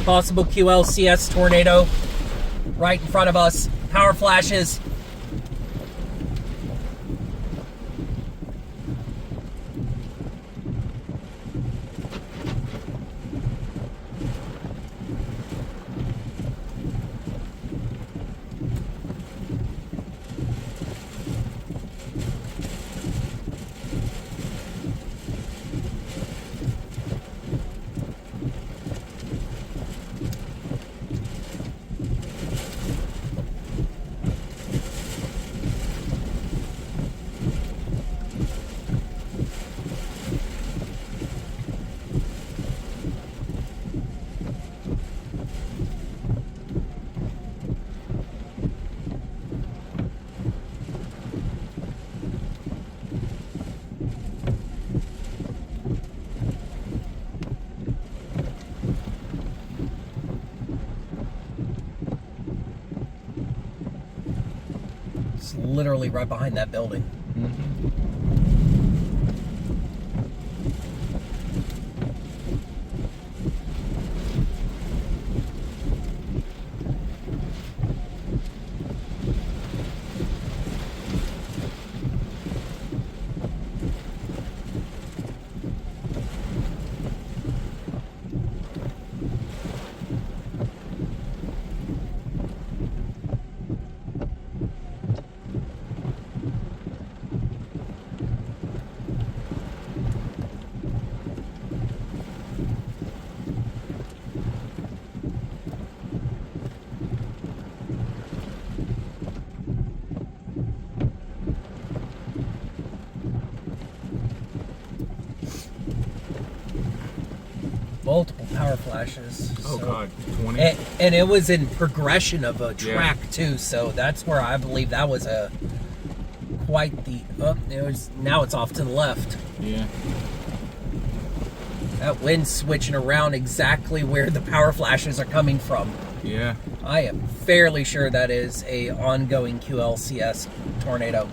Possible QLCS tornado right in front of us. Power flashes. It's literally right behind that building. Multiple power flashes. Oh, so- God. 20? And it was in progression of a track too, so that's where I believe that was a quite the now it's off to the left. Yeah. That wind's switching around exactly where the power flashes are coming from. Yeah. I am fairly sure that is a ongoing QLCS tornado.